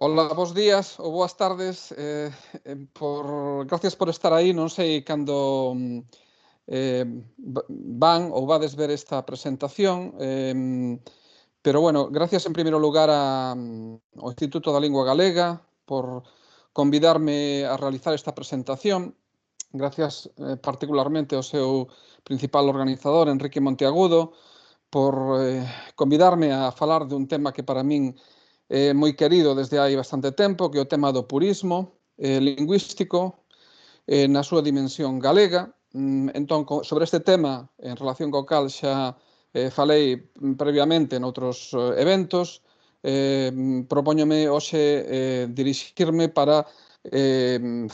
Ola, bos días ou boas tardes. Gracias por estar aí. Non sei cando van ou vades ver esta presentación, pero, bueno, gracias en primeiro lugar ao Instituto da Lingua Galega por convidarme a realizar esta presentación. Gracias, particularmente ao seu principal organizador, Enrique Monteagudo, por convidarme a falar dun tema que para min moi querido desde hai bastante tempo, que é o tema do purismo lingüístico na súa dimensión galega. Entón, sobre este tema, en relación co cal xa falei previamente noutros eventos, propóñome hoxe dirixirme para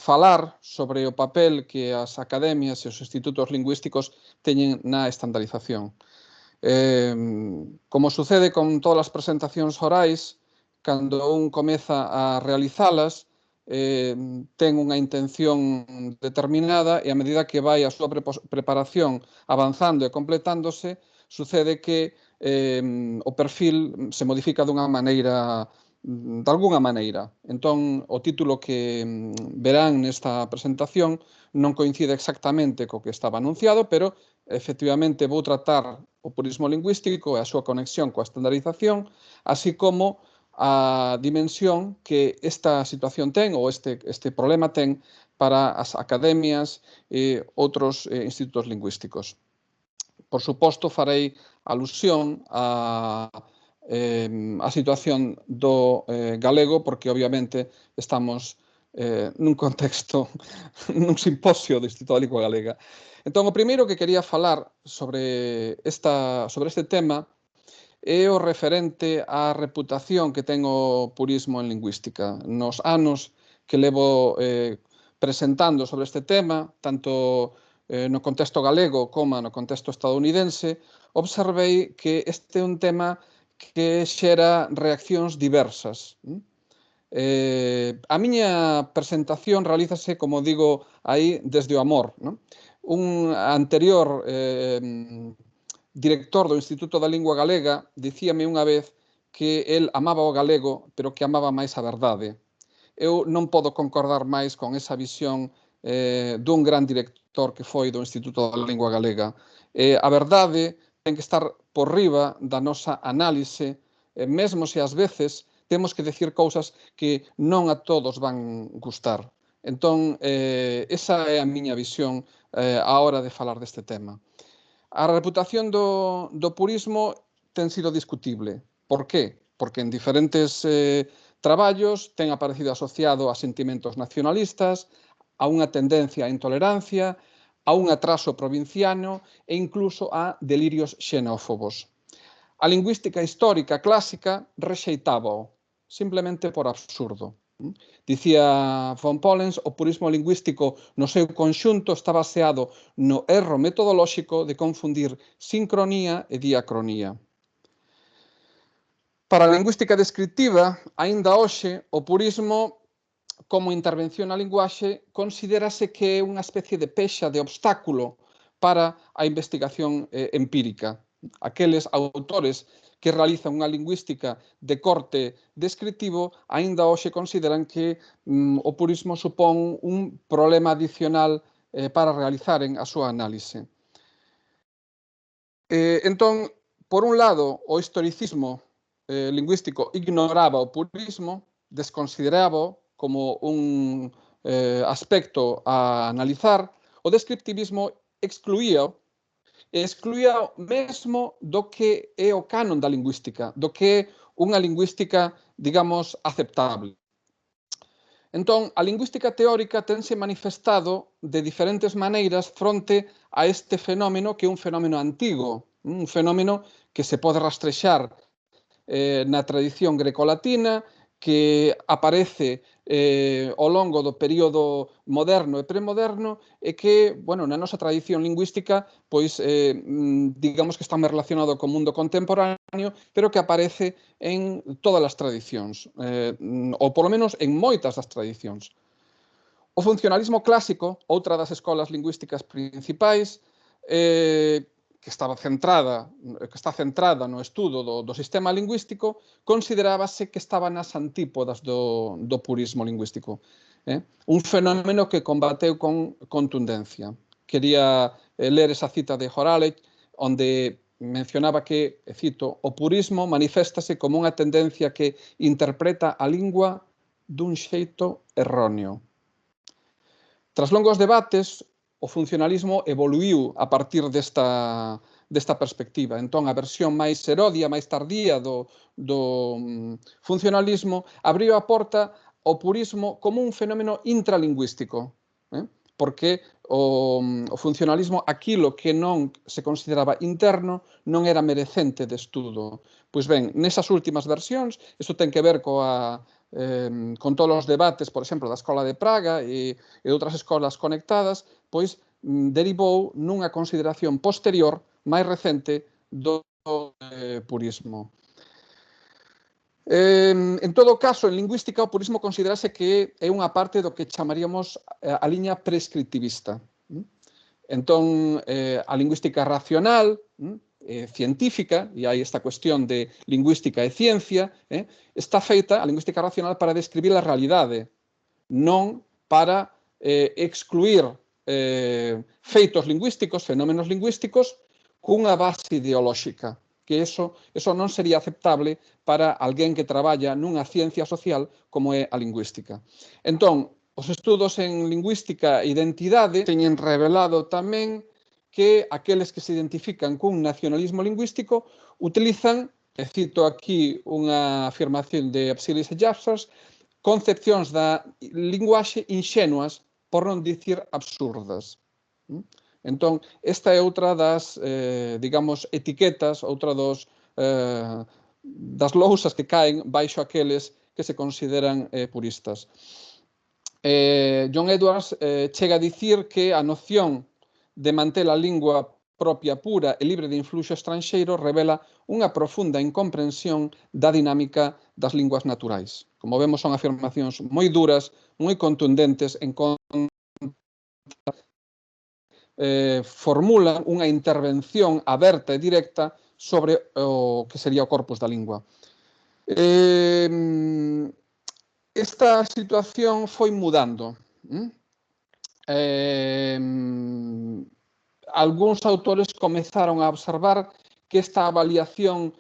falar sobre o papel que as academias e os institutos lingüísticos teñen na estandarización. Como sucede con todas as presentacións orais, cando un comeza a realizalas, ten unha intención determinada e a medida que vai a súa preparación avanzando e completándose, sucede que o perfil se modifica dunha maneira, de algunha maneira. Entón, o título que verán nesta presentación non coincide exactamente co que estaba anunciado, pero efectivamente vou tratar o purismo lingüístico e a súa conexión coa estandarización, así como a dimensión que esta situación ten ou este problema ten para as academias e outros institutos lingüísticos. Por suposto, farei alusión a situación do galego, porque obviamente estamos nun contexto, nun simposio do Instituto da Lingua Galega. Entón, o primeiro que quería falar sobre este tema é o referente á reputación que ten o purismo en lingüística. Nos anos que levo presentando sobre este tema, tanto no contexto galego como no contexto estadounidense, observei que este é un tema que xera reaccións diversas. A miña presentación realízase, como digo aí, desde o amor. Un anterior director do Instituto da Lingua Galega dicíame unha vez que el amaba o galego, pero que amaba máis a verdade. Eu non podo concordar máis con esa visión dun gran director que foi do Instituto da Lingua Galega. A verdade ten que estar por riba da nosa análise, mesmo se ás veces temos que decir cousas que non a todos van gustar. Entón, esa é a miña visión á hora de falar deste tema. A reputación do purismo ten sido discutible. Por qué? Porque en diferentes traballos ten aparecido asociado a sentimentos nacionalistas, a unha tendencia á intolerancia, a un atraso provinciano e incluso a delirios xenófobos. A lingüística histórica clásica rexeitábao, simplemente por absurdo. Dicía von Pollens, o purismo lingüístico no seu conxunto está baseado no erro metodolóxico de confundir sincronía e diacronía. Para a lingüística descriptiva, aínda hoxe, o purismo como intervención na linguaxe considérase que é unha especie de pexa, de obstáculo para a investigación empírica. Aqueles autores que realizan unha lingüística de corte descriptivo aínda hoxe consideran que o purismo supón un problema adicional para realizaren a súa análise. Entón, por un lado, o historicismo lingüístico ignoraba o purismo, desconsideraba como un aspecto a analizar. O descriptivismo excluía mesmo do que é o canon da lingüística, do que é unha lingüística, digamos, aceptable. Entón, a lingüística teórica tense manifestado de diferentes maneiras fronte a este fenómeno que é un fenómeno antigo, un fenómeno que se pode rastrexar na tradición grecolatina, que aparece ao longo do período moderno e premoderno e que, bueno, na nosa tradición lingüística, pois, digamos que está máis relacionado co mundo contemporáneo, pero que aparece en todas as tradicións, ou polo menos en moitas das tradicións. O funcionalismo clásico, outra das escolas lingüísticas principais, que está centrada no estudo do sistema lingüístico, considerábase que estaba nas antípodas do purismo lingüístico. Un fenómeno que combateu con contundencia. Quería ler esa cita de Horálek, onde mencionaba que, cito, o purismo maniféstase como unha tendencia que interpreta a lingua dun xeito erróneo. Tras longos debates, o funcionalismo evoluiu a partir desta perspectiva. Entón, a versión máis herodia, máis tardía do funcionalismo abriu a porta ao purismo como un fenómeno intralingüístico, porque o funcionalismo, aquilo que non se consideraba interno, non era merecente de estudo. Pois ben, nesas últimas versións, iso ten que ver con todos os debates, por exemplo, da Escola de Praga e outras escolas conectadas, pois derivou nunha consideración posterior, máis recente, do purismo. En todo caso, en lingüística, o purismo considerase que é unha parte do que chamaríamos a liña prescriptivista. Entón, a lingüística racional, científica, e hai esta cuestión de lingüística e ciencia, está feita, a lingüística racional, para describir a realidade, non para excluir feitos lingüísticos, fenómenos lingüísticos, cunha base ideolóxica, que eso non sería aceptable para alguén que traballa nunha ciencia social como é a lingüística. Entón, os estudos en lingüística e identidade teñen revelado tamén que aqueles que se identifican cun nacionalismo lingüístico utilizan, e cito aquí unha afirmación de Apsilis e Jaspers, concepcións da linguaxe inxenuas, por non dicir absurdas. Entón, esta é outra das, digamos, etiquetas, outra das lousas que caen baixo aqueles que se consideran puristas. John Edwards chega a dicir que a noción de manter a lingua propia pura e libre de influxo estranxeiro revela unha profunda incomprensión da dinámica das linguas naturais. Como vemos, son afirmacións moi duras, moi contundentes, en contra formulan unha intervención aberta e directa sobre o que sería o corpus da lingua. Esta situación foi mudando. Algúns autores comezaron a observar que esta avaliación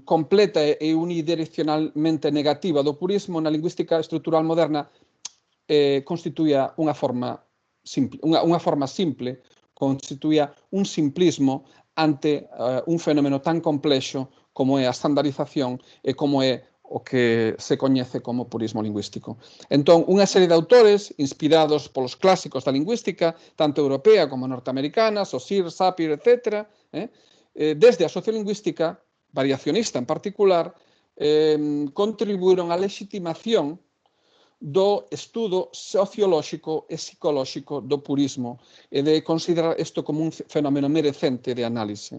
completa e unidireccionalmente negativa do purismo na lingüística estrutural moderna constituía unha forma simple, constituía un simplismo ante un fenómeno tan complexo como é a estandarización e como é o que se coñece como purismo lingüístico. Entón, unha serie de autores inspirados polos clásicos da lingüística, tanto europea como norteamericana, Saussure, Sapir, etc., desde a sociolingüística, variacionista en particular, contribuíron á legitimación do estudo sociolóxico e psicolóxico do purismo e de considerar isto como un fenómeno merecente de análise.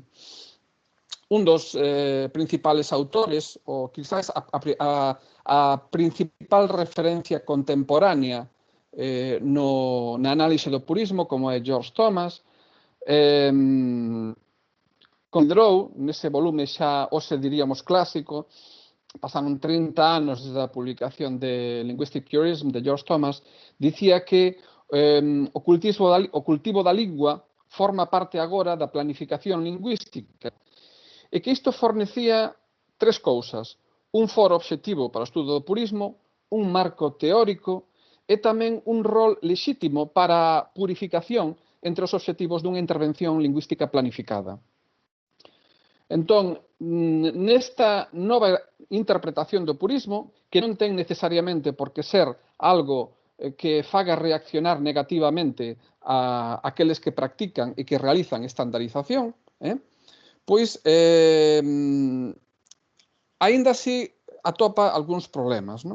Un dos principales autores, ou quizás a principal referencia contemporánea na análise do purismo, como é George Thomas, considerou, nese volume xa, hoxe diríamos clásico, pasaron 30 anos desde a publicación de Linguistic Purism de George Thomas, dicía que o cultivo da lingua forma parte agora da planificación lingüística e que isto fornecía tres cousas: un foro obxectivo para o estudo do purismo, un marco teórico e tamén un rol lexítimo para a purificación entre os obxectivos dunha intervención lingüística planificada. Entón, nesta nova interpretación do purismo, que non ten necesariamente por que ser algo que faga reaccionar negativamente a aqueles que practican e que realizan estandarización, pois, aínda así atopa algúns problemas.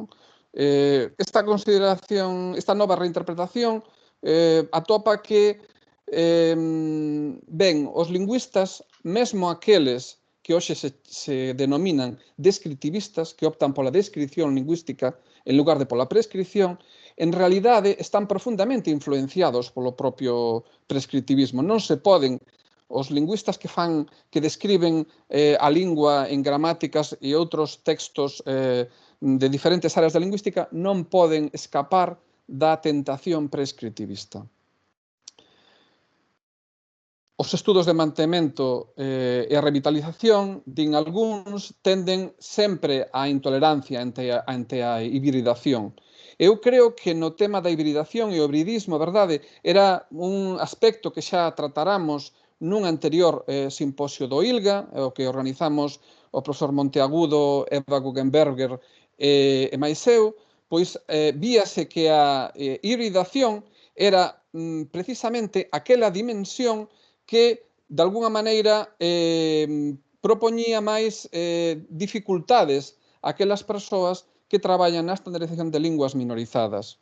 Esta consideración, esta nova reinterpretación, atopa que os lingüistas, mesmo aqueles que hoxe se denominan descritivistas, que optan pola descripción lingüística en lugar de pola prescripción, en realidade están profundamente influenciados polo propio prescritivismo. Non se poden Os lingüistas que describen a lingua en gramáticas e outros textos de diferentes áreas da lingüística non poden escapar da tentación prescriptivista. Os estudos de mantemento e a revitalización, din algúns, tenden sempre á intolerancia ante a hibridación. Eu creo que no tema da hibridación e o hibridismo, a verdade, era un aspecto que xa trataramos nun anterior simposio do ILGA, o que organizamos o profesor Monteagudo, Eva Guggenberger e máis eu, pois víase que a hibridación era precisamente aquela dimensión que, de alguna maneira, propoñía máis dificultades a aquelas persoas que traballan na estandarización de linguas minorizadas.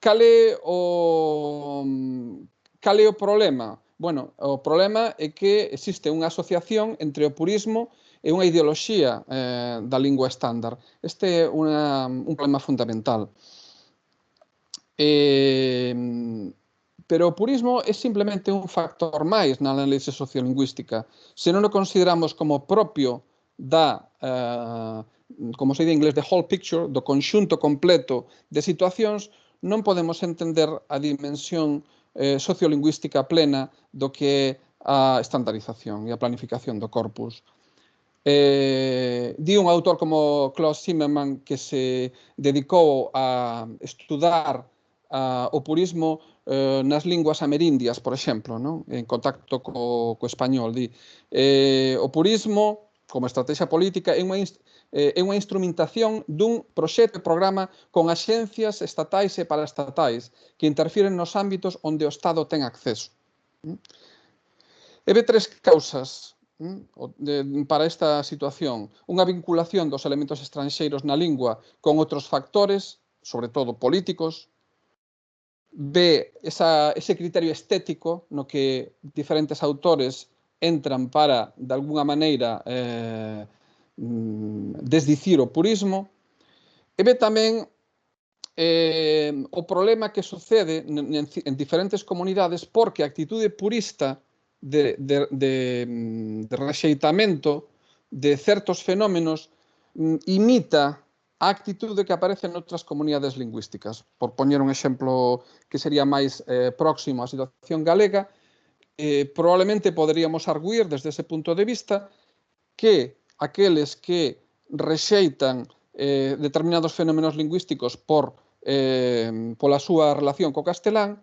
Cal é o problema? Bueno, o problema é que existe unha asociación entre o purismo e unha ideoloxía da lingua estándar. Este é un problema fundamental. Pero o purismo é simplemente un factor máis na análise sociolingüística. Se non o consideramos como propio da, como se di en inglés, the whole picture, do conxunto completo de situacións, non podemos entender a dimensión sociolingüística plena do que é a estandarización e a planificación do corpus. Di un autor como Klaus Zimmermann que se dedicou a estudar o purismo nas linguas amerindias, por exemplo, non? En contacto co español. Di, o purismo, como estrategia política, é unha instrumentación dun proxecto e programa con axencias estatais e paraestatais que interfiren nos ámbitos onde o Estado ten acceso. E ve tres causas para esta situación. Unha vinculación dos elementos estranxeiros na lingua con outros factores, sobre todo políticos. Ve ese criterio estético no que diferentes autores entran para, de alguna maneira, desdicir o purismo. E ve tamén o problema que sucede en diferentes comunidades porque a actitude purista de rexeitamento de certos fenómenos imita a actitude que aparece en outras comunidades lingüísticas. Por poñer un exemplo que sería máis próximo á situación galega, probablemente poderíamos arguir desde ese punto de vista que aqueles que rexeitan determinados fenómenos lingüísticos pola súa relación co castelán,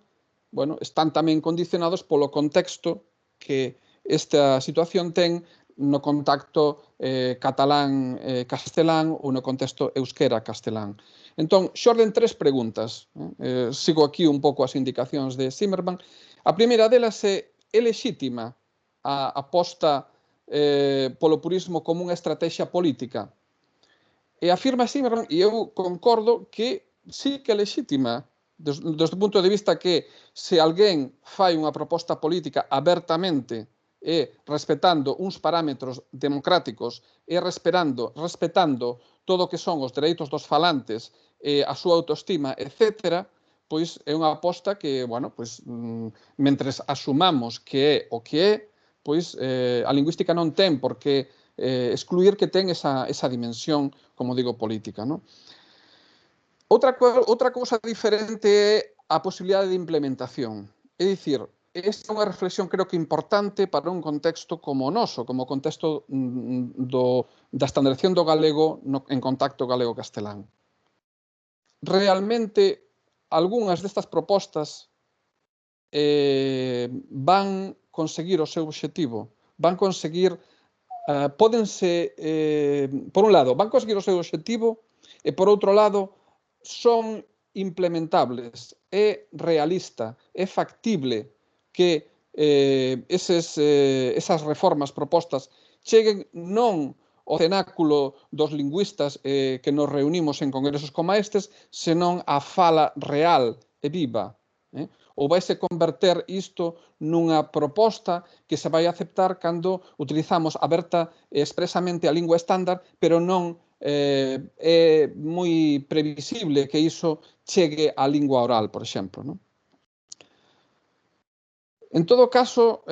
bueno, están tamén condicionados polo contexto que esta situación ten no contacto catalán-castelán ou no contexto euskera-castelán. Entón, xorden tres preguntas. Sigo aquí un pouco as indicacións de Zimmermann. A primeira delas é lexítima a aposta polo purismo como unha estrategia política. E afirma Zimmermann, e eu concordo, que sí que é lexítima, desde o punto de vista que se alguén fai unha proposta política abertamente e respetando uns parámetros democráticos e respetando todo o que son os dereitos dos falantes, a súa autoestima, etc., pois é unha aposta que, bueno, pois, mentres asumamos que é o que é, pois a lingüística non ten por que excluir que ten esa dimensión, como digo, política, non? Outra cousa diferente é a posibilidade de implementación. É dicir, esta é unha reflexión creo que importante para un contexto como o noso, como o contexto da estandarización do galego en contacto galego-castelán. Realmente, algunhas destas propostas van conseguir o seu obxectivo, van conseguir, pódense, por un lado, van conseguir o seu obxectivo e, por outro lado, son implementables, é realista, é factible que esas reformas propostas cheguen non ao cenáculo dos lingüistas que nos reunimos en congresos como estes, senón á fala real e viva. Ou vaise converter isto nunha proposta que se vai aceptar cando utilizamos aberta e expresamente a lingua estándar, pero non é moi previsible que iso chegue á lingua oral, por exemplo, non? En todo caso,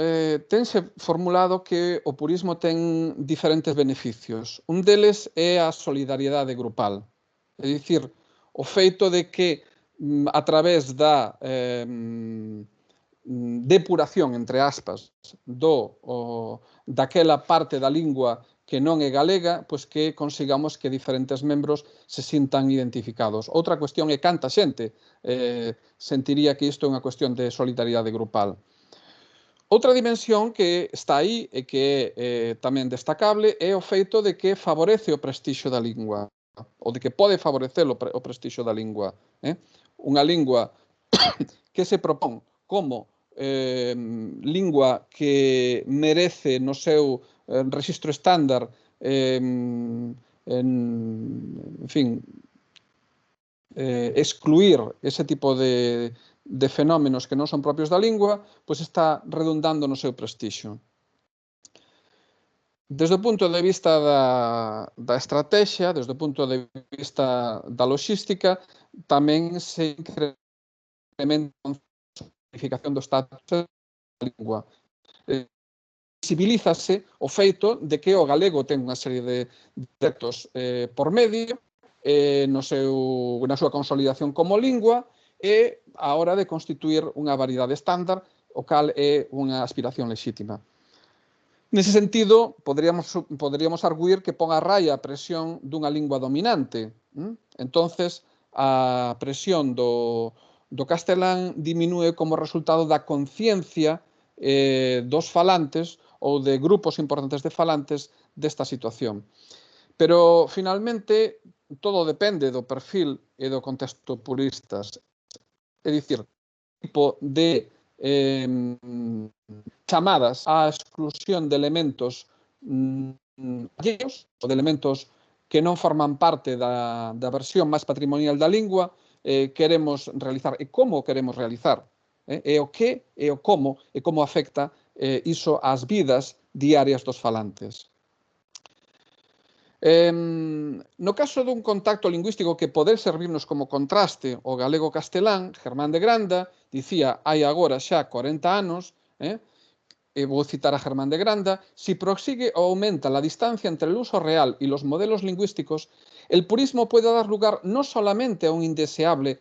tense formulado que o purismo ten diferentes beneficios. Un deles é a solidariedade grupal. É dicir, o feito de que a través da depuración, entre aspas, daquela parte da lingua que non é galega, pois que consigamos que diferentes membros se sintan identificados. Outra cuestión é canta xente sentiría que isto é unha cuestión de solidariedade grupal. Outra dimensión que está aí e que é tamén destacable é o feito de que favorece o prestixio da lingua, ou de que pode favorecer o prestixio da lingua. Unha lingua que se propón como lingua que merece no seu rexistro estándar en fin, excluir ese tipo de fenómenos que non son propios da lingua, pois está redundando no seu prestixio. Desde o punto de vista da estrategia, desde o punto de vista da logística, tamén se incrementa a significación do status da lingua. Visibilízase o feito de que o galego ten unha serie de retos por medio na súa consolidación como lingua e a hora de constituir unha variedade estándar, o cal é unha aspiración lexítima. Nese sentido, poderíamos arguir que pon a raia a presión dunha lingua dominante. Entonces, a presión do castelán diminúe como resultado da conciencia dos falantes ou de grupos importantes de falantes desta situación. Pero, finalmente, todo depende do perfil e do contexto puristas. É dicir, tipo de chamadas á exclusión de elementos alleos, ou de elementos que non forman parte da versión máis patrimonial da lingua, queremos realizar e como queremos realizar, e o que e o como afecta iso ás vidas diarias dos falantes. No caso dun contacto lingüístico que poder servirnos como contraste ao galego-castelán, Germán de Granda dicía hai agora xa 40 anos, e vou citar a Germán de Granda, si prosigue o aumenta la distancia entre el uso real y los modelos lingüísticos, el purismo puede dar lugar no solamente a un indeseable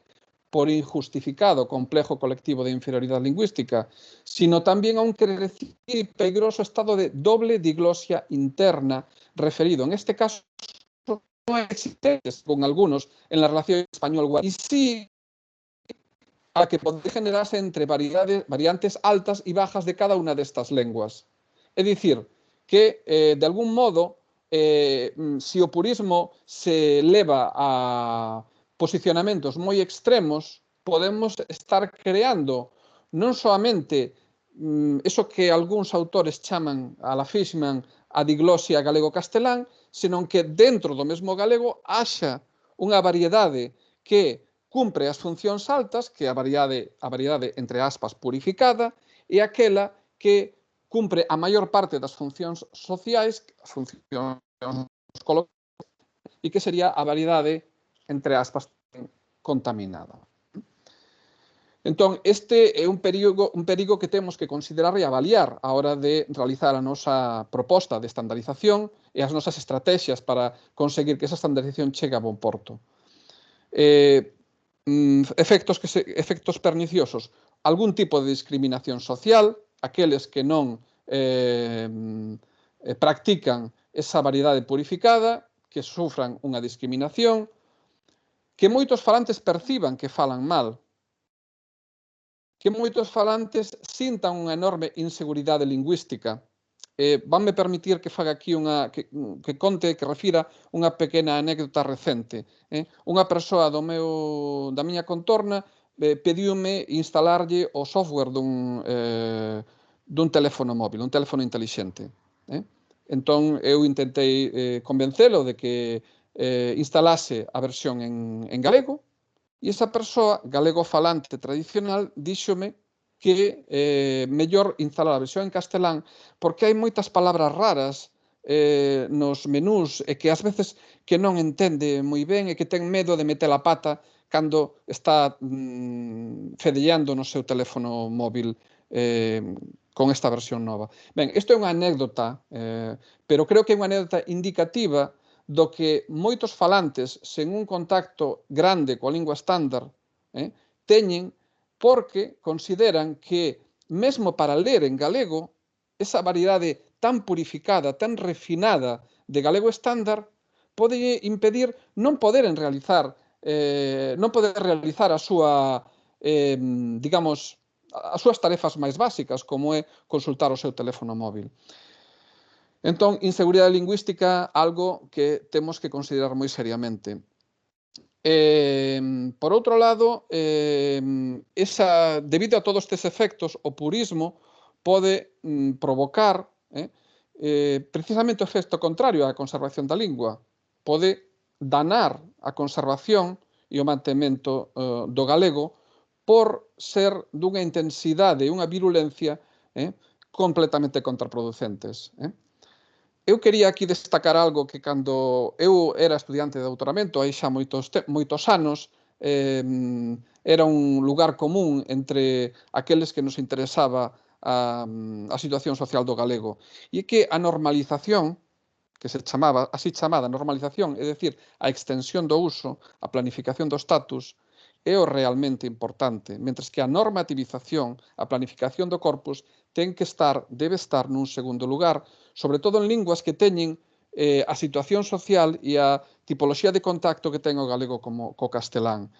por injustificado complejo colectivo de inferioridad lingüística, sino también a un crecido y peligroso estado de doble diglosia interna, referido en este caso no existente, según algunos, en la relación español y sí a que podría generarse entre variantes altas y bajas de cada una de estas lenguas. Es decir, que de algún modo, si o purismo se eleva a posicionamentos moi extremos, podemos estar creando non solamente eso que algúns autores chaman a la Fishman a diglosia galego-castelán, senón que dentro do mesmo galego haxa unha variedade que cumpre as funcións altas, que é a variedade entre aspas purificada, e aquela que cumpre a maior parte das funcións sociais, as funcións colectivas, e que sería a variedade entre aspas contaminada. Entón, este é un perigo que temos que considerar e avaliar á hora de realizar a nosa proposta de estandarización e as nosas estrategias para conseguir que esa estandarización chegue a bon porto. Efectos perniciosos, algún tipo de discriminación social, aqueles que non practican esa variedade purificada, que sufran unha discriminación, que moitos falantes perciban que falan mal, que moitos falantes sintan unha enorme inseguridade lingüística. Vanme permitir que faga aquí que conte, que refira unha pequena anécdota recente. Unha persoa da miña contorna pediume instalarlle o software dun teléfono móvil, un teléfono intelixente. Entón, eu intentei convencelo de que instalase a versión en galego, e esa persoa, galego falante tradicional, díxome que mellor instalar a versión en castelán porque hai moitas palabras raras nos menús e que ás veces que non entende moi ben e que ten medo de meter a pata cando está fedellando no seu teléfono móvil con esta versión nova. Ben, isto é unha anécdota, pero creo que é unha anécdota indicativa do que moitos falantes sen un contacto grande coa lingua estándar teñen, porque consideran que, mesmo para ler en galego, esa variedade tan purificada, tan refinada de galego estándar, pode impedir non poder realizar a súa, digamos, as súas tarefas máis básicas, como é consultar o seu teléfono móvil. Entón, inseguridade lingüística, algo que temos que considerar moi seriamente. Por outro lado, debido a todos estes efectos, o purismo pode provocar precisamente o efecto contrario á conservación da lingua. Pode danar a conservación e o mantemento do galego por ser dunha intensidade e unha virulencia completamente contraproducentes. Eu quería aquí destacar algo que cando eu era estudiante de doutoramento, hai xa moitos anos, era un lugar común entre aqueles que nos interesaba a situación social do galego. E que a normalización, que se chamaba, así chamada normalización, é dicir, a extensión do uso, a planificación do status, é o realmente importante, mentres que a normativización, a planificación do corpus, debe estar nun segundo lugar, sobre todo en linguas que teñen a situación social e a tipoloxía de contacto que ten o galego co castelán.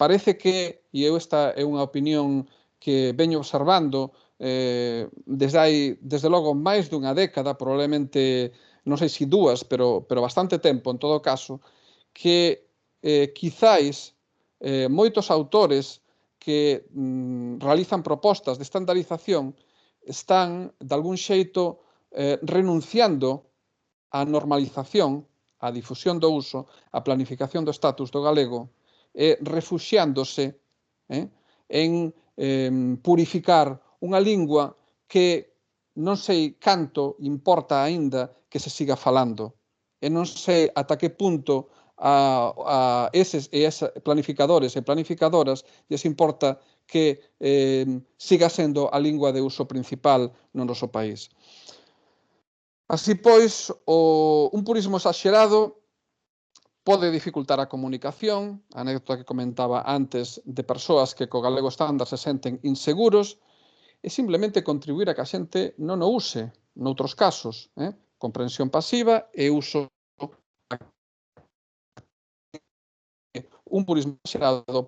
Parece que, e esta é unha opinión que veño observando desde logo máis dunha década, probablemente, non sei se dúas, pero bastante tempo en todo caso, que quizáis moitos autores que realizan propostas de estandarización están, de algún xeito, renunciando á normalización, á difusión do uso, á planificación do status do galego, refuxiándose en purificar unha lingua que non sei canto importa aínda que se siga falando. E non sei ata que punto a eses planificadores e planificadoras lles importa que siga sendo a lingua de uso principal no noso país. Así pois, un purismo exaxerado pode dificultar a comunicación, a anécdota que comentaba antes de persoas que co galego estándar se senten inseguros, e simplemente contribuir a que a xente non o use, noutros casos, comprensión pasiva e uso. Un purismo exagerado un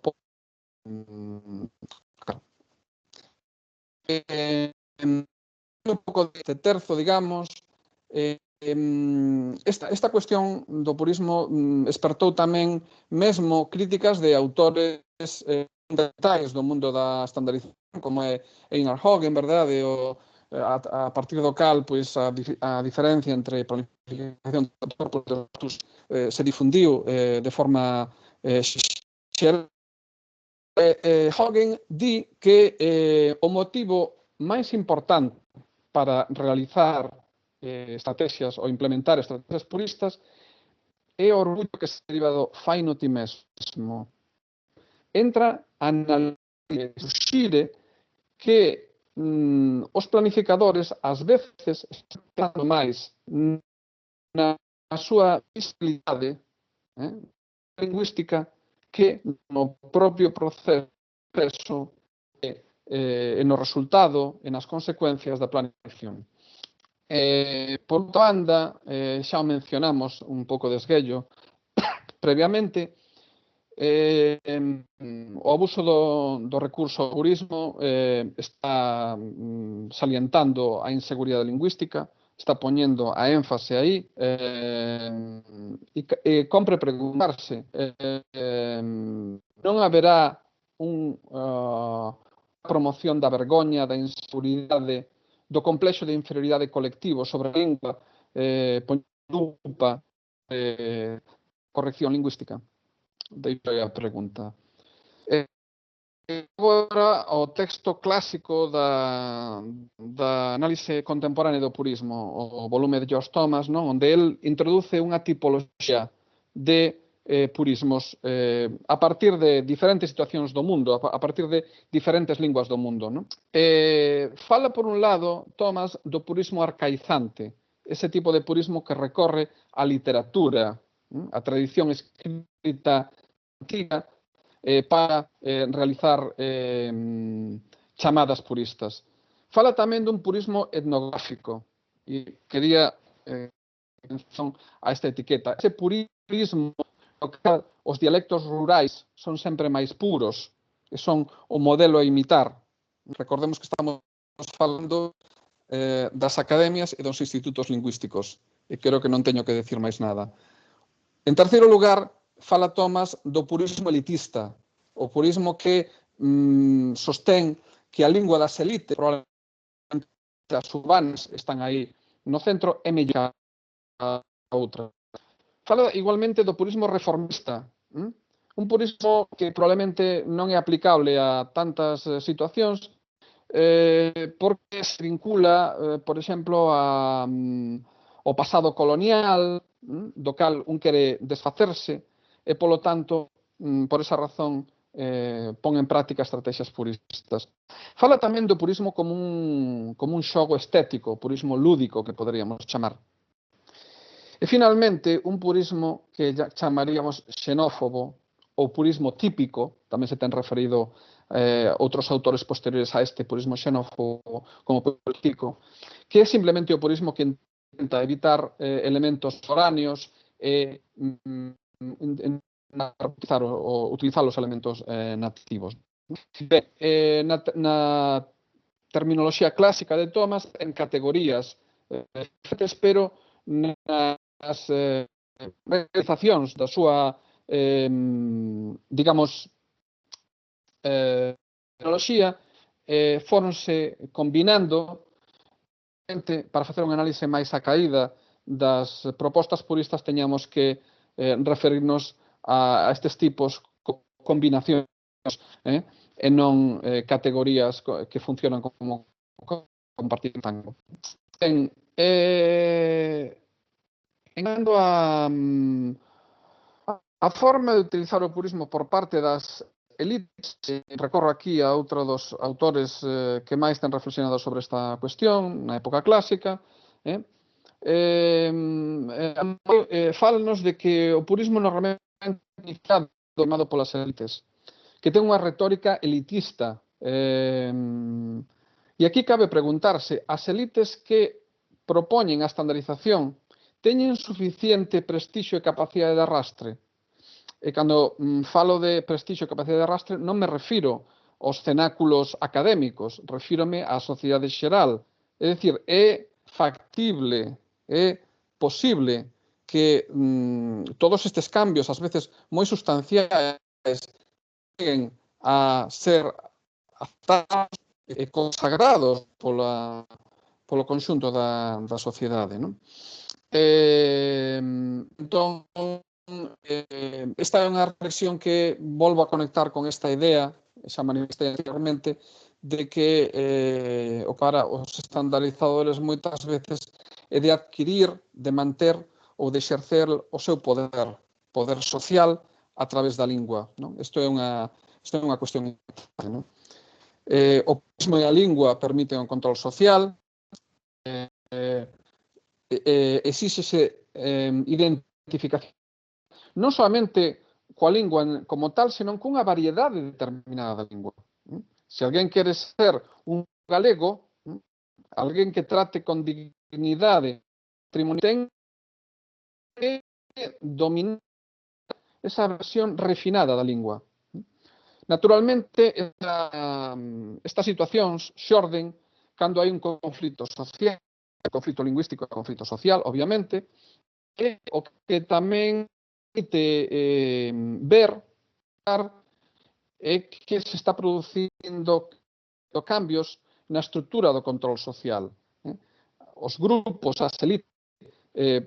pouco deste terzo, digamos, esta cuestión do purismo espertou tamén mesmo críticas de autores fundamentais do mundo da estandarización, como é Einar Hagen, verdade, a partir do cal pois a diferencia entre planificación do corpus de status se difundiu de forma xeral. Hagen di que o motivo máis importante para realizar estrategias ou implementar estrategias puristas é o orgullo que se deriva do fai no ti mesmo. Entra a suxire que os planificadores ás veces están pensando máis na súa visibilidade lingüística que no propio proceso e no resultado e nas consecuencias da planificación. Por outra banda, xa o mencionamos un pouco de esguello previamente, o abuso do recurso ao purismo está salientando a inseguridade lingüística, está poñendo a énfase aí e compre preguntarse non haberá unha promoción da vergoña, da inseguridade, do complexo de inferioridade colectivo sobre a lingua, poñendo lupa corrección lingüística? Deixo a pregunta. Agora, o texto clásico da análise contemporánea do purismo, o volume de George Thomas, non? Onde el introduce unha tipoloxía de purismos a partir de diferentes situacións do mundo, a partir de diferentes linguas do mundo. Non? Fala, por un lado, Thomas, do purismo arcaizante, ese tipo de purismo que recorre á literatura, a tradición escrita antiga, para realizar chamadas puristas. Fala tamén dun purismo etnográfico, e quería atención a esta etiqueta. Ese purismo no que os dialectos rurais son sempre máis puros, e son o modelo a imitar. Recordemos que estamos falando das academias e dos institutos lingüísticos, e creo que non teño que decir máis nada. En terceiro lugar, fala Thomas do purismo elitista, o purismo que sostén que a lingua das elites, probablemente as urbanas, están aí no centro, é mellor a outra. Fala igualmente do purismo reformista, un purismo que probablemente non é aplicable a tantas situacións, porque se vincula, por exemplo, ao pasado colonial, do cal un quere desfacerse, e, polo tanto, por esa razón, pon en práctica estrategias puristas. Fala tamén do purismo como un xogo estético, purismo lúdico, que poderíamos chamar. E, finalmente, un purismo que chamaríamos xenófobo, ou purismo típico, tamén se ten referido outros autores posteriores a este purismo xenófobo como político, que é simplemente o purismo que intenta evitar elementos foráneos e utilizar os elementos nativos. Na terminoloxía clásica de Thomas, en categorías, pero nas realizacións da súa, digamos, tecnoloxía, fóronse combinando para facer unha análise máis acaída das propostas puristas. Teñamos que referirnos a estes tipos combinacións e non categorías que funcionan como compartir tango. Ben, en canto a forma de utilizar o purismo por parte das elites, recorro aquí a outro dos autores que máis ten reflexionado sobre esta cuestión, na época clásica, fálanos de que o purismo normalmente é domado polas elites, que ten unha retórica elitista. E aquí cabe preguntarse, as elites que propoñen a estandarización teñen suficiente prestixio e capacidade de arrastre? E cando falo de prestixio e capacidade de arrastre non me refiro aos cenáculos académicos, refírome á sociedade xeral. É dicir, é factible, é posible que todos estes cambios, ás veces moi sustanciais, cheguen a ser aceptados e consagrados polo conxunto da sociedade. Entón, esta é unha reflexión que volvo a conectar con esta idea, xa manifestei anteriormente, de que para os estandarizadores moitas veces é de adquirir, de manter ou de exercer o seu poder social a través da lingua. Isto é unha cuestión importante. O purismo e a lingua permiten o control social, exíxese identificación non solamente coa lingua como tal, senón cunha variedade determinada da lingua. Se alguén quere ser un galego, alguén que trate con dignidade, ten que dominar esa versión refinada da lingua. Naturalmente, estas situacións xorden cando hai un conflito social, conflito lingüístico e conflito social, obviamente, e o que tamén permite ver é que se está producindo cambios na estrutura do control social. Os grupos, as elites,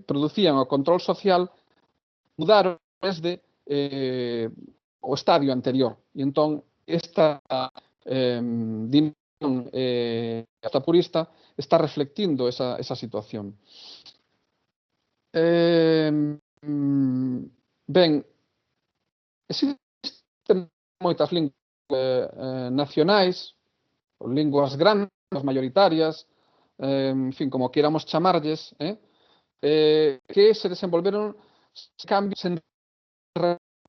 producían o control social, mudaron desde o estadio anterior. E entón, esta dimensión purista está reflectindo esa situación. Ben, Existen moitas linguas nacionais, linguas grandes, maioritarias, en fin, como queramos chamarlles, que se desenvolveron cambios en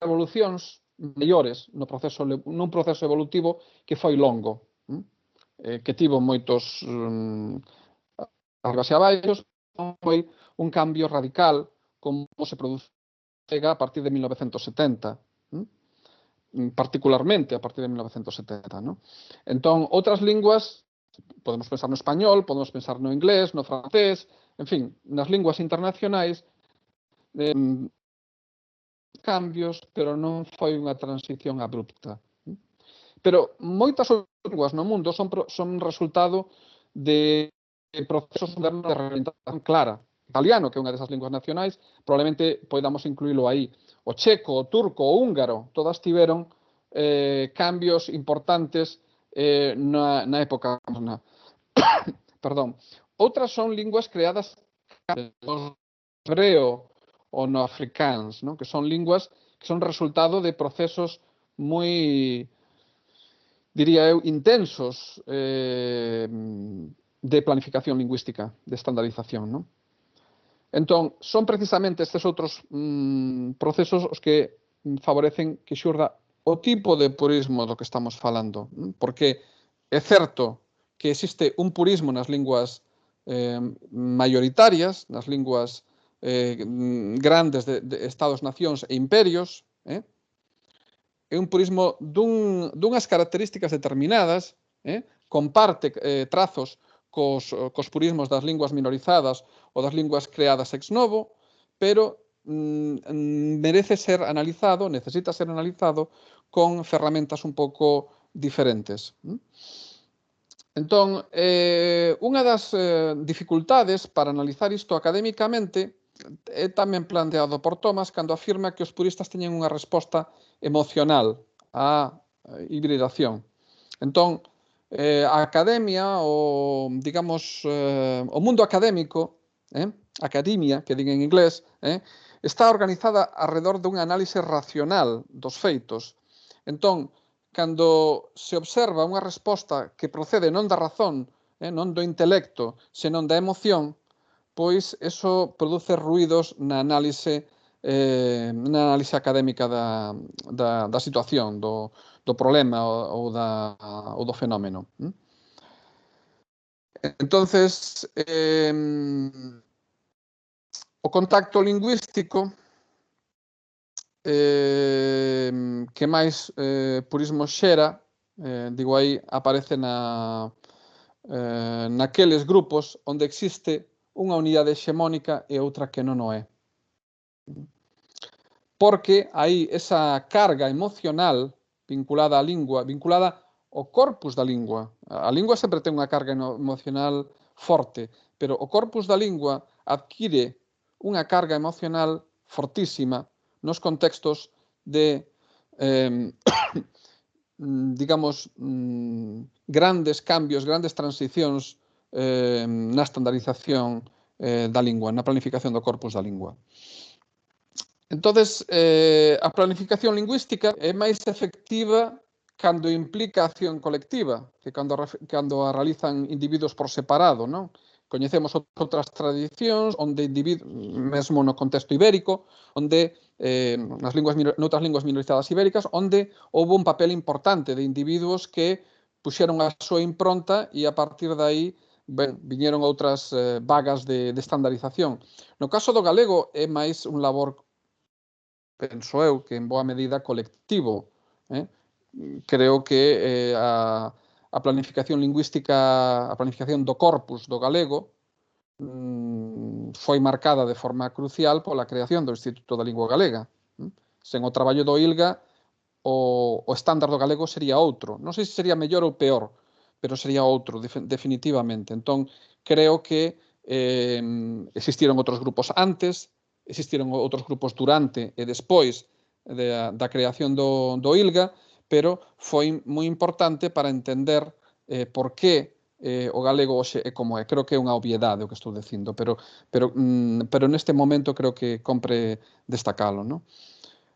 revolucións maiores nun proceso evolutivo que foi longo, que tivo moitos arribas e abaixos, foi un cambio radical como se produce a partir de 1970, particularmente a partir de 1970. ¿No? Entón, outras linguas, podemos pensar no español, podemos pensar no inglés, no francés, en fin, nas linguas internacionais, cambios, pero non foi unha transición abrupta. Pero moitas linguas no mundo son resultado de procesos modernos de reorientación clara. Italiano, que é unha desas linguas nacionais, probablemente podamos incluílo aí. O checo, o turco, o húngaro, todas tiveron cambios importantes na época moderna. Perdón. Outras son linguas creadas no hebreo ou no afrikáans, ¿no? Que son linguas que son resultado de procesos moi, diría eu, intensos de planificación lingüística, de estandarización, ¿no? Entón, son precisamente estes outros procesos os que favorecen que xurda o tipo de purismo do que estamos falando, porque é certo que existe un purismo nas linguas maioritarias, nas linguas grandes de estados-nacións e imperios, é un purismo dunhas características determinadas, comparte trazos cos purismos das linguas minorizadas ou das linguas creadas ex novo, pero merece ser analizado, necesita ser analizado con ferramentas un pouco diferentes. Entón, unha das dificultades para analizar isto académicamente é tamén planteado por Thomas cando afirma que os puristas teñen unha resposta emocional á hibridación. Entón, a academia, digamos, o mundo académico, academia, que din en inglés, está organizada alrededor dun análise racional dos feitos. Entón, cando se observa unha resposta que procede non da razón, non do intelecto, senón da emoción, pois eso produce ruídos na análise académica da situación, do problema ou do fenómeno. Entonces, o contacto lingüístico que máis purismo xera, digo aí, aparece naqueles grupos onde existe unha unidade hexemónica e outra que non o é. Porque aí esa carga emocional vinculada á lingua, vinculada ao corpus da lingua. A lingua sempre ten unha carga emocional forte, pero o corpus da lingua adquire unha carga emocional fortísima nos contextos de, digamos, grandes cambios, grandes transicións na estandarización da lingua, na planificación do corpus da lingua. Entonces, a planificación lingüística é máis efectiva cando implica acción colectiva, que cando a realizan individuos por separado, non? Coñecemos outras tradicións onde mesmo no contexto ibérico, onde noutras linguas minorizadas ibéricas, onde houve un papel importante de individuos que puxeron a súa impronta e a partir de aí viñeron outras vagas de estandarización. No caso do galego é máis un labor, penso eu, que en boa medida colectivo. Creo que a planificación lingüística, a planificación do corpus do galego foi marcada de forma crucial pola creación do Instituto da Lingua Galega. Sen o traballo do ILGA, o estándar do galego sería outro. Non sei se sería mellor ou peor, pero sería outro, definitivamente. Entón, creo que existiron outros grupos antes, existiron outros grupos durante e despois da creación do ILGA, pero foi moi importante para entender por que o galego hoxe é como é. Creo que é unha obviedade o que estou dicindo, pero neste momento creo que compre destacalo, non?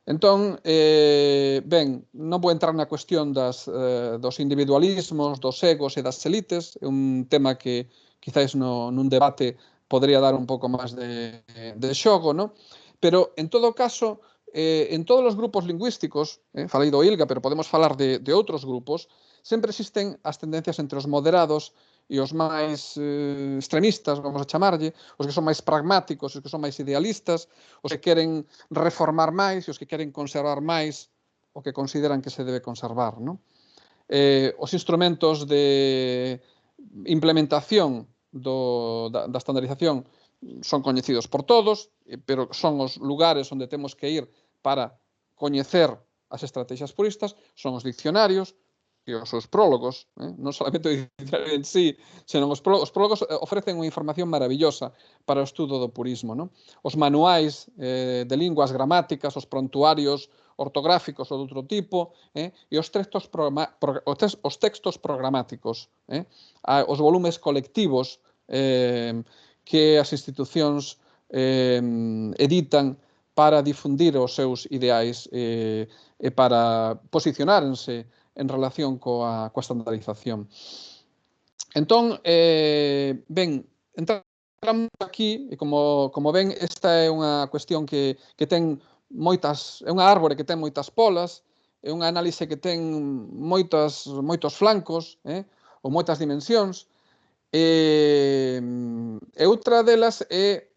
Entón, ben, non vou entrar na cuestión dos individualismos, dos egos e das elites, é un tema que quizáis nun debate podría dar un pouco máis de xogo, non? Pero, en todo caso, en todos os grupos lingüísticos, falei do ILGA, pero podemos falar de outros grupos, sempre existen as tendencias entre os moderados e os máis extremistas, vamos a chamarlle, os que son máis pragmáticos, os que son máis idealistas, os que queren reformar máis e os que queren conservar máis o que consideran que se debe conservar, non? Os instrumentos de implementación da estandarización son coñecidos por todos, pero son os lugares onde temos que ir para coñecer as estrategias puristas, son os diccionarios e os seus prólogos, non solamente o diccionario en sí, senón os prólogos ofrecen unha información maravillosa para o estudo do purismo, non? Os manuais de linguas gramáticas, os prontuarios ortográficos ou de outro tipo, e os textos programáticos, os volumes colectivos que as institucións editan para difundir os seus ideais e para posicionárense en relación coa estandarización. Entón, ben, entramos aquí, e como ven, esta é unha cuestión que ten moitas, é unha árbore que ten moitas polas, é unha análise que ten moitos flancos, ou moitas dimensións, e outra delas é,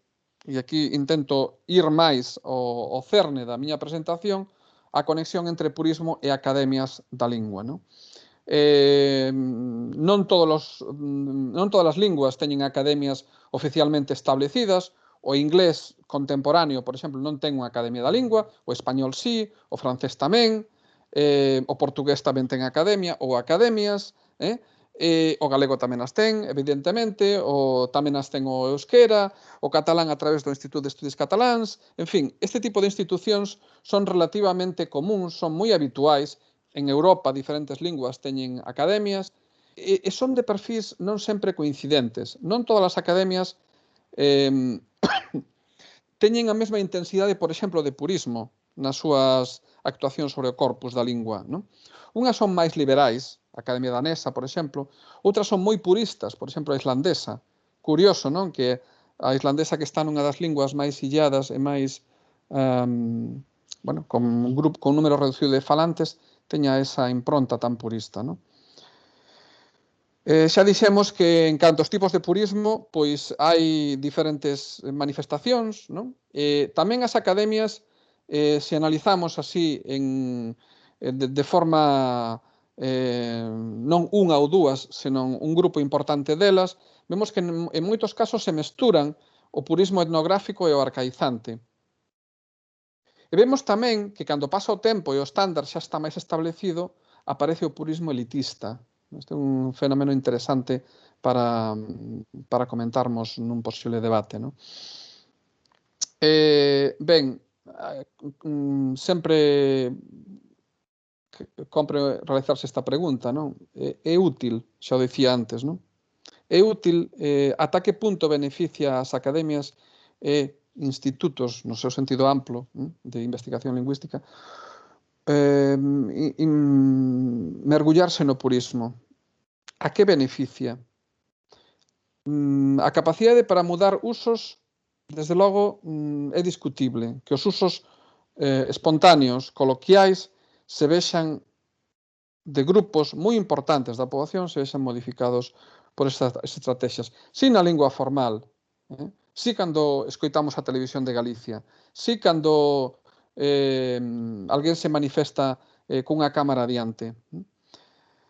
e aquí intento ir máis ao cerne da miña presentación, a conexión entre purismo e academias da lingua, non? Non todas as linguas teñen academias oficialmente establecidas. O inglés contemporáneo, por exemplo, non ten unha academia da lingua, o español sí, o francés tamén, o portugués tamén ten academia ou academias, o galego tamén as ten, evidentemente, tamén as ten o euskera, o catalán a través do Instituto de Estudios Cataláns, en fin, este tipo de institucións son relativamente comuns, son moi habituais. En Europa, diferentes linguas teñen academias, e son de perfís non sempre coincidentes. Non todas as academias teñen a mesma intensidade, por exemplo, de purismo nas súas actuacións sobre o corpus da lingua, non? Unhas son máis liberais, a Academia Danesa, por exemplo, outras son moi puristas, por exemplo, a islandesa. Curioso, non? Que a islandesa, que está nunha das linguas máis illadas e máis, bueno, con un número reducido de falantes, teña esa impronta tan purista, non? Xa dixemos que en canto aos tipos de purismo, pois hai diferentes manifestacións, non? Tamén as academias, se analizamos así de forma non unha ou dúas, senón un grupo importante delas, vemos que en moitos casos se mesturan o purismo etnográfico e o arcaizante. E vemos tamén que cando pasa o tempo e o estándar xa está máis establecido, aparece o purismo elitista. Este é un fenómeno interesante para comentarmos nun posible debate, non? Ben, sempre compre realizarse esta pregunta, non? É útil, xa o dicía antes, non? É útil, ata que punto beneficia as academias e institutos, no seu sentido amplo, de investigación lingüística, mergullarse no purismo. A que beneficia? A capacidade para mudar usos, desde logo, é discutible. Que os usos espontáneos, coloquiais, se vexan de grupos moi importantes da poboación, se vexan modificados por estas estrategias. Si na lingua formal, si cando escoitamos a televisión de Galicia, si cando alguén se manifesta cunha cámara adiante.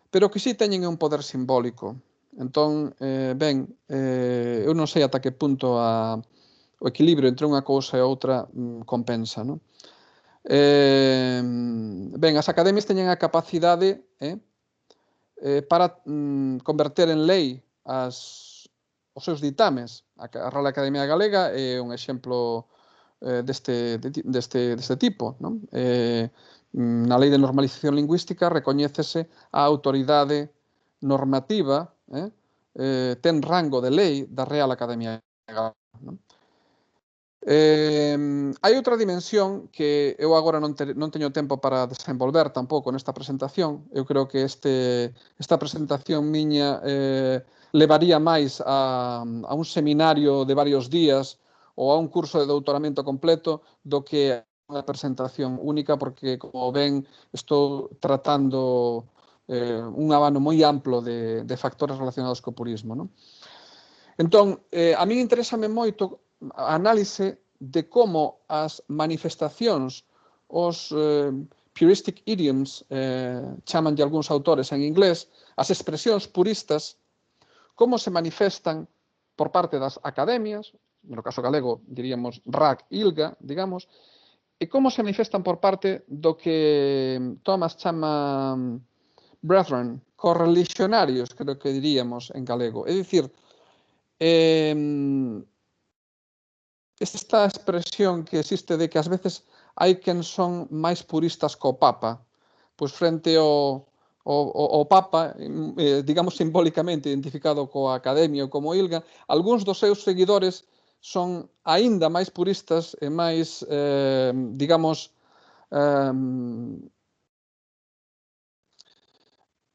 Pero que si teñen un poder simbólico. Entón, ben, eu non sei ata que punto o equilibrio entre unha cousa e outra compensa, non? Ben, as academias teñen a capacidade para converter en lei os seus ditames. A Real Academia Galega é un exemplo deste tipo, non? Na Lei de Normalización Lingüística recoñécese a autoridade normativa, ten rango de lei da Real Academia Galega, non? Hai outra dimensión que eu agora non teño tempo para desenvolver tampouco nesta presentación. Eu creo que esta presentación miña levaría máis a un seminario de varios días ou a un curso de doutoramento completo do que unha presentación única, porque, como ven, estou tratando un abano moi amplo de factores relacionados co purismo, non? Entón, a min interésame moito a análise de como as manifestacións, os puristic idioms, chaman de algúns autores en inglés, as expresións puristas, como se manifestan por parte das academias, no caso galego diríamos RAC, ILGA, digamos, e como se manifestan por parte do que Thomas chama brethren, correligionarios, creo que diríamos en galego. É dicir, esta expresión que existe de que ás veces hai quen son máis puristas co Papa, pois frente ao Papa, digamos simbólicamente identificado coa Academia ou como ILGA, algúns dos seus seguidores son aínda máis puristas e máis, digamos,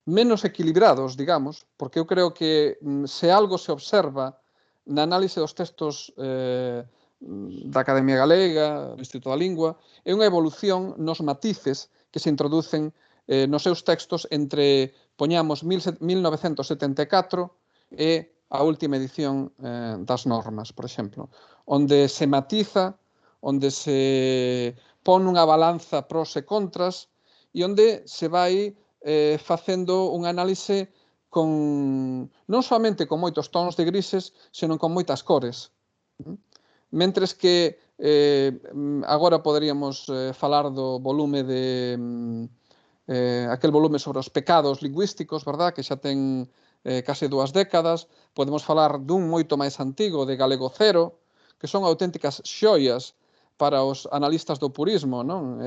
menos equilibrados, digamos, porque eu creo que se algo se observa na análise dos textos da Academia Galega, do Instituto da Lingua, é unha evolución nos matices que se introducen nos seus textos entre, poñamos, 1974 e a última edición das normas, por exemplo, onde se matiza, onde se pon unha balanza pros e contras e onde se vai facendo un análise non somente con moitos tons de grises, senón con moitas cores. Mentres que agora poderíamos falar do volume de aquel volume sobre os pecados lingüísticos, verdad, que xa ten case 2 décadas. Podemos falar dun moito máis antigo, de Galego Cero, que son auténticas xoias para os analistas do purismo, non?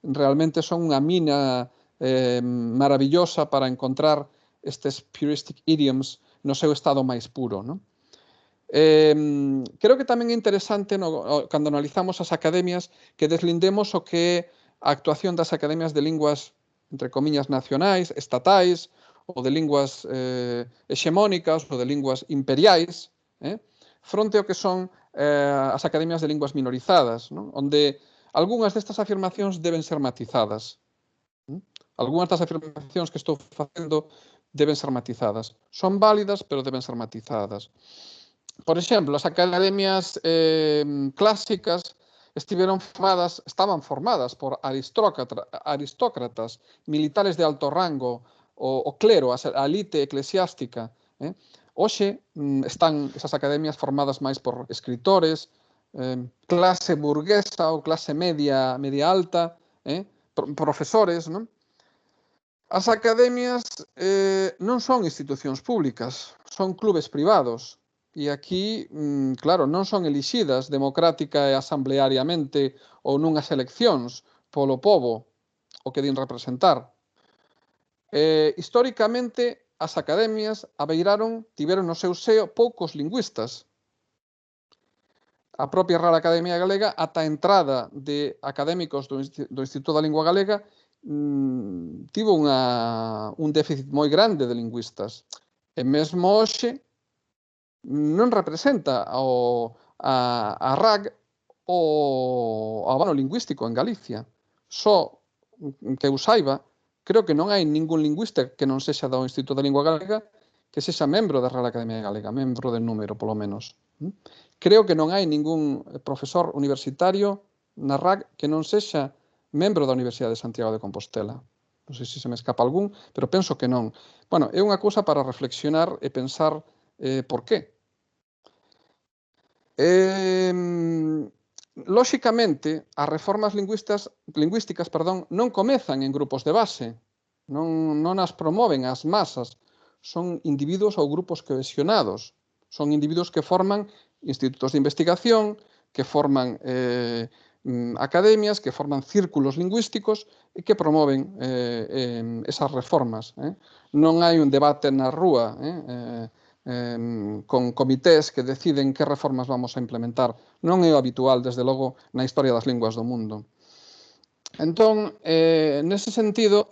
Realmente son unha mina maravillosa para encontrar estes puristic idioms no seu estado máis puro, non? Creo que tamén é interesante cando analizamos as academias que deslindemos o que é a actuación das academias de linguas, entre comiñas, nacionais, estatais, ou de linguas hexemónicas, ou de linguas imperiais, fronte ao que son as academias de linguas minorizadas, non? Onde algunhas destas afirmacións deben ser matizadas. Algúnas das afirmacións que estou facendo deben ser matizadas. Son válidas, pero deben ser matizadas. Por exemplo, as academias clásicas estaban formadas por aristócratas, militares de alto rango, o clero, a elite eclesiástica. Hoxe están esas academias formadas máis por escritores, clase burguesa ou clase media alta, profesores, non? As academias non son institucións públicas, son clubes privados. E aquí, claro, non son elixidas democrática e asambleariamente ou nunhas eleccións polo pobo, o que din representar. Históricamente, as academias tiveron no seu seo poucos lingüistas. A propia Real Academia Galega, ata a entrada de académicos do Instituto da Lingua Galega, tivo un déficit moi grande de lingüistas. E mesmo hoxe non representa a RAG o abano lingüístico en Galicia. Só que eu saiba, creo que non hai ningún lingüista que non sexa do Instituto da Lingua Galega que sexa membro da Real Academia Galega, membro de número, polo menos. Creo que non hai ningún profesor universitario na RAG que non sexa membro da Universidade de Santiago de Compostela. Non sei se me escapa algún, pero penso que non. Bueno, é unha cousa para reflexionar e pensar por qué. Lóxicamente, as reformas lingüísticas non comezan en grupos de base, non as promoven as masas, son individuos ou grupos cohesionados, son individuos que forman institutos de investigación, que forman academias, que forman círculos lingüísticos e que promoven esas reformas. Non hai un debate na rúa con comités que deciden que reformas vamos a implementar. Non é o habitual, desde logo, na historia das linguas do mundo. Entón, nese sentido,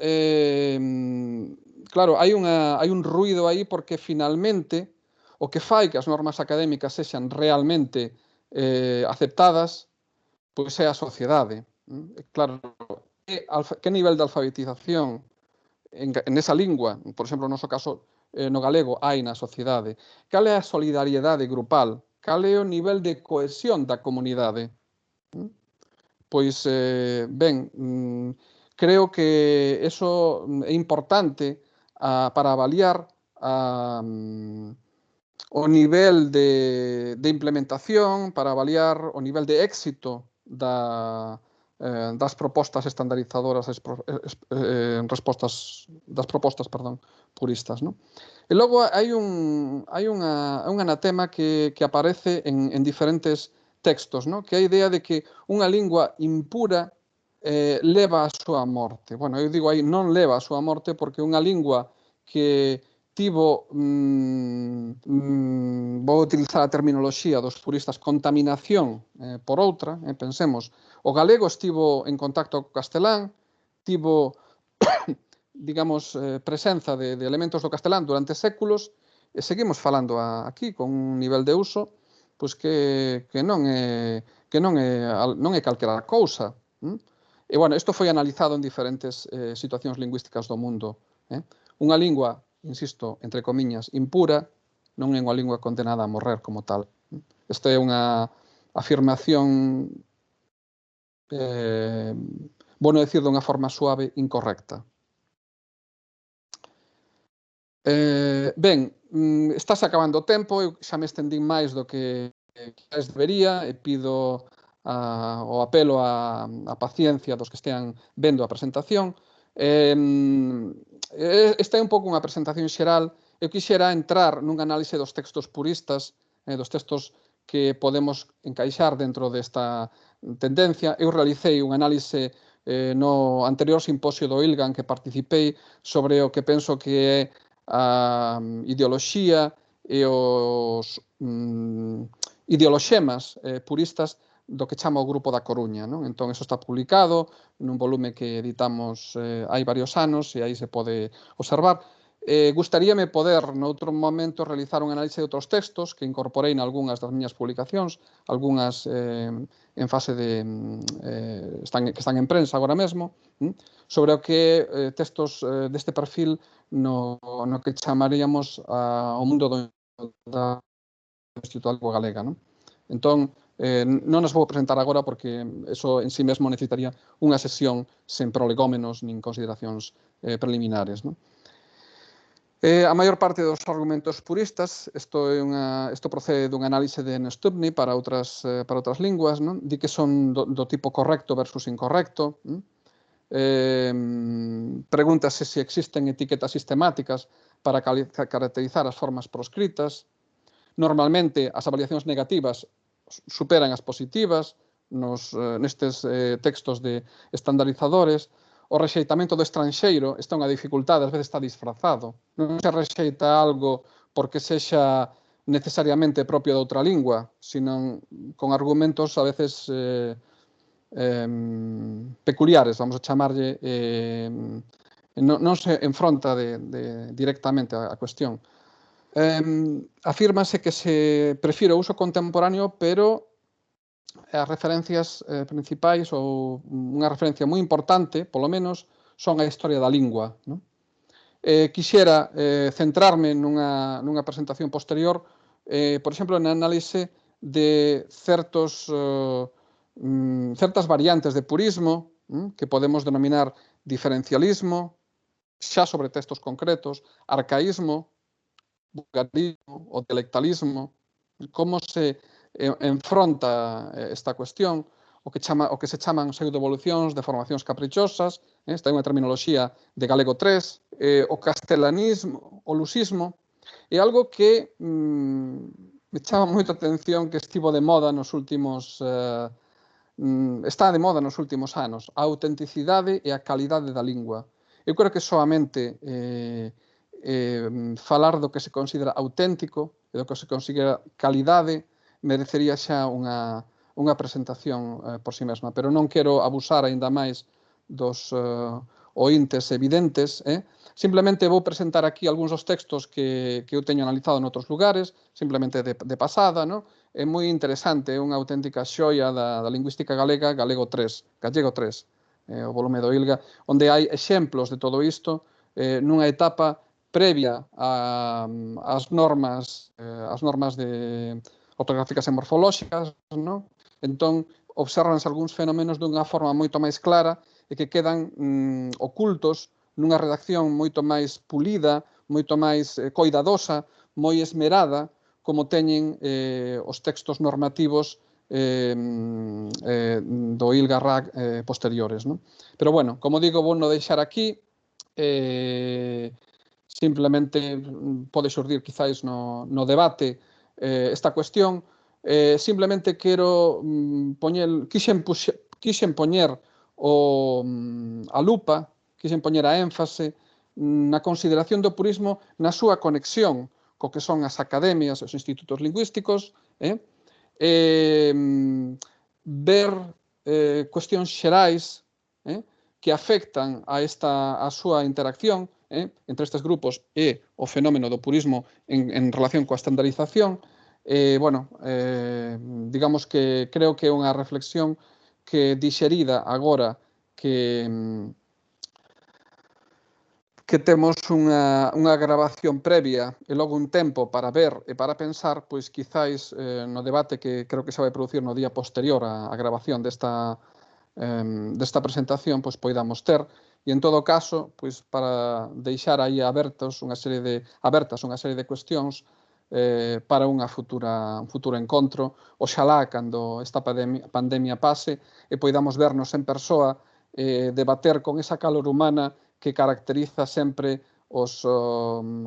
claro, hai un ruído aí porque finalmente o que fai que as normas académicas sexan realmente aceptadas, pois é a sociedade. Claro, que nivel de alfabetización nesa lingua, por exemplo, no noso caso, no galego, hai na sociedade? Cal é a solidariedade grupal? Cal é o nivel de cohesión da comunidade? Pois, ben, creo que eso é importante para avaliar o nivel de implementación, para avaliar o nivel de éxito das propostas estandarizadoras, das propostas, perdón, puristas, ¿no? E logo hai un anatema que aparece en diferentes textos, ¿no? Que a idea de que unha lingua impura leva a súa morte. Bueno, eu digo aí non leva a súa morte porque unha lingua que tivo, vou utilizar a terminoloxía dos puristas, contaminación por outra, pensemos, o galego estivo en contacto co castelán, tivo, digamos, presenza de elementos do castelán durante séculos, e seguimos falando aquí con un nivel de uso pois que non é calquera cousa. E, bueno, isto foi analizado en diferentes situacións lingüísticas do mundo. Unha lingua, insisto, entre comiñas, impura, non é unha lingua condenada a morrer como tal. Esta é unha afirmación, bueno decir dunha forma suave, incorrecta. Ben, estás acabando o tempo, eu xa me estendín máis do que quizás debería e pido o apelo á paciencia dos que estean vendo a presentación. Esta é un pouco unha presentación xeral. Eu quixera entrar nun análise dos textos puristas, dos textos que podemos encaixar dentro desta tendencia. Eu realicei un análise no anterior simposio do ILGAN que participei sobre o que penso que é a ideoloxía e os ideoloxemas puristas do que chama o Grupo da Coruña, non? Entón, eso está publicado nun volume que editamos hai varios anos e aí se pode observar. Gustaríame poder, noutro momento, realizar un análise de outros textos que incorporei nalgúnas das miñas publicacións, algunhas en fase de que están en prensa agora mesmo, sobre o que textos deste perfil no que chamaríamos o mundo da Instituto da Lingua Galega, non? Entón, non as vou presentar agora porque eso en sí mesmo necesitaría unha sesión sen prolegómenos nin consideracións preliminares, non? A maior parte dos argumentos puristas, isto procede dun análise de Nestubni para outras linguas, non? Di que son do tipo correcto versus incorrecto. Pregúntase se existen etiquetas sistemáticas para caracterizar as formas proscritas. Normalmente, as avaliacións negativas superan as positivas nestes textos de estandarizadores. O rexeitamento do estranxeiro está unha dificultade, ás veces está disfrazado. Non se rexeita algo porque sexa necesariamente propio de outra lingua, sino con argumentos a veces peculiares, vamos a chamarlle, non se enfronta directamente a cuestión. Afírmase que se prefire o uso contemporáneo, pero as referencias principais ou unha referencia moi importante, polo menos, son a historia da lingua. Quixera centrarme nunha presentación posterior, por exemplo, na análise de certas variantes de purismo que podemos denominar diferencialismo, xa sobre textos concretos, arcaísmo, vulgarismo o dialectalismo, como se enfronta esta cuestión, o que se chaman pseudoevolucións, deformacións caprichosas, esta é unha terminoloxía de galego 3, o castelanismo, o lusismo, é algo que me chama moito a atención que estivo de moda nos últimos está de moda nos últimos anos, a autenticidade e a calidade da lingua. Eu creo que soamente falar do que se considera auténtico e do que se considera calidade merecería xa unha presentación por si mesma, pero non quero abusar aínda máis dos oíntes evidentes. Simplemente vou presentar aquí algúns dos textos que eu teño analizado noutros lugares, simplemente de pasada, no? É moi interesante, é unha auténtica xoia da lingüística galega, Gallego 3, o volume do ILGA, onde hai exemplos de todo isto nunha etapa previa ás normas ortográficas e morfolóxicas, non? Entón, observanse algúns fenómenos dunha forma moito máis clara e que quedan ocultos nunha redacción moito máis pulida, moito máis coidadosa, moi esmerada, como teñen os textos normativos do ILGA RAC posteriores. Non? Pero, bueno, como digo, vou non deixar aquí. Simplemente pode xurdir quizáis no debate esta cuestión. Simplemente quero quixen poñer a lupa, quixen poñer a énfase na consideración do purismo na súa conexión co que son as academias, os institutos lingüísticos, ver cuestións xerais que afectan a súa interacción entre estes grupos e o fenómeno do purismo en relación coa estandarización. Digamos que creo que é unha reflexión que dixerida agora que temos unha grabación previa e logo un tempo para ver e para pensar, pois quizáis no debate que creo que se vai producir no día posterior á grabación desta presentación, pois poidamos ter, e en todo caso, pois para deixar aí abertas unha serie de cuestións para un futuro encontro, oxalá cando esta pandemia pase e poidamos vernos en persoa, debater con esa calor humana que caracteriza sempre os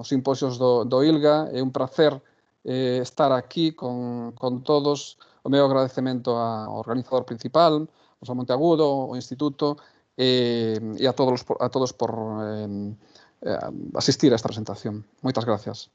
simposios do ILGA. É un placer estar aquí con todos. O meu agradecemento ao organizador principal, José Monteagudo, o Instituto, e a todos por asistir a esta presentación. Moitas gracias.